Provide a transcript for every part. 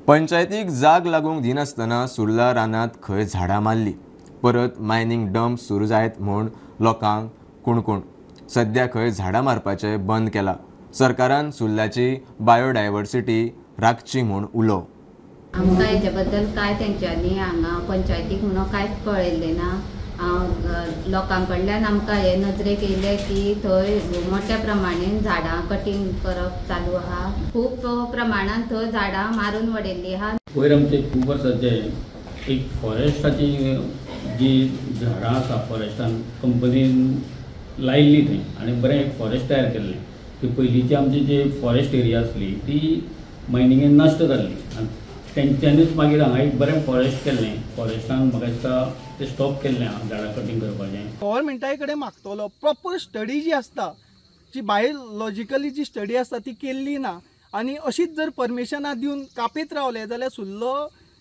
पंचायतीक जाग लागूंक दिनासतना सुर्ला रानात खंय झाडां मारली. परत मायनिंग डंप सुरू जायत म्हूण लोकांक कुणकुण. सध्या खंय झाडां मारपाचें बंद केलां. सरकारान सुर्ल्याची बायोडायवर्सिटी राखची म्हूण उलो. आमकां हेचे बद्दल काय तेंच्यांनी हांगा पंचायतीक म्हणून कांयच कळयल्लें ना. लोकां कडल्यान आमकां हे नजरेक येयलें की थंय मोठ्या प्रमाणेन झाडां कटींग करप चालू आहा. खूब प्रमाणान थंय झाडां मारून उडयल्लीं आहा. वयर आमचे खूब वर्सांचे एक फॉरेस्टाची जी झाडां आसा फॉरेस्टान कंपनीन लायिल्ली थंय आनी बरें एक फॉरेस्ट तयार केल्लें की पयलींची आमची जी फॉरेस्ट एरिया आसली ती मायनिंगेन नश्ट जाल्ली आनी तेंच्यांनीच मागीर हांगा एक बरें फॉरेस्ट केल्लें. फॉरेस्टान म्हाका दिसता ते स्टॉप केल्लें झाडां कटींग करपाचें. गव्हर्मेंटा कडेन मागतलो प्रॉपर स्टडी जी आसता, जी बायोलॉजिकली जी स्टडी आसता ती केल्ली ना आनी अशीच जर परमिशनां दिवन कापीत रावले जाल्यार सुर्लो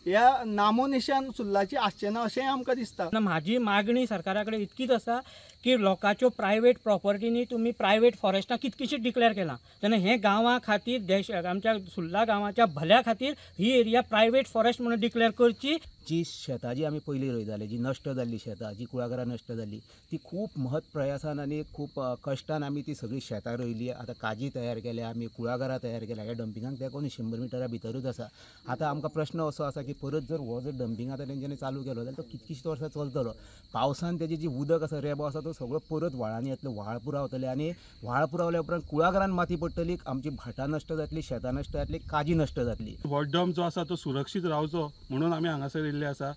ह्या नामोनिशान सुर्लाची आसचें ना अशेंय आमकां दिसता. म्हाजी मागणी सरकारा कडेन इतकीच आसा की लोकांच्यो प्रायवेट प्रॉपर्टीनी तुमी प्रायवेट फॉरेस्टां कितकीशीं डिक्लेअर केलां तेन्ना हे गांवां खातीर देश आमच्या सुर्ला गांवाच्या भल्या खातीर ही एरिया प्रायवेट फॉरेस्ट म्हणून डिक्लेअर करची. जी शेतां जी आमी पयलीं रोयताले, जी नश्ट जाल्ली शेतां, जी कुळागरां नश्ट जाल्ली ती खूब महत् प्रयासान आनी खूब कश्टान आमी ती सगळी शेतां रोयली. आतां काजी तयार केल्या, आमी कुळागरां तयार केल्या. ह्या डंपिंगाक तेंकोन 100 मिटरा भितरूच आसा. आतां आमकां प्रश्न असो आसा की परत जर हो जर डंपिंग आतां तेंच्यांनी चालू केलो जाल्यार तो कितकीशीं वर्सां चलतलो. पावसान तेजी जी उदक आसा, रेबो आसा तो सगळो परत व्हाळांनी येतलो, व्हाळ पुरावतले आनी व्हाळ पुरावल्या उपरांत कुळागरान माती पडटली, आमची भाटां नश्ट जातली, शेतां नश्ट जातली, काजी नश्ट जातली. हो डंप जो आसा तो सुरक्षीत रावचो म्हणून आमी हांगासर येयल्ले आसा.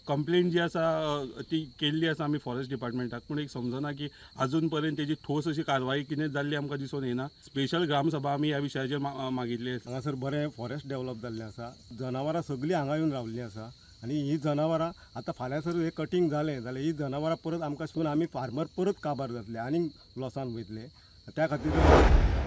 कंप्लेंट जी आसा ती केल्ली आसा आमी फॉरेस्ट डिपार्टमेंटाक, पूण एक समजना की आजून पर्यंत तेजी ठोस अशी कारवाई कितें जाल्ली आमकां दिसून येना. स्पेशल ग्रामसभा आमी ह्या विशयाचेर मागिल्ली आसा. हांगासर बरें फॉरेस्ट डेवलप जाल्लें आसा. जनावरां सगळीं हांगा येवन रावल्लीं आसा आनी ही जनावरां आतां फाल्यां सर हें कटींग जालें जाल्यार ही जनावरां परत आमकां सून आमी फार्मर परत काबार जातले आनी लॉसान वयतले. त्या खातीर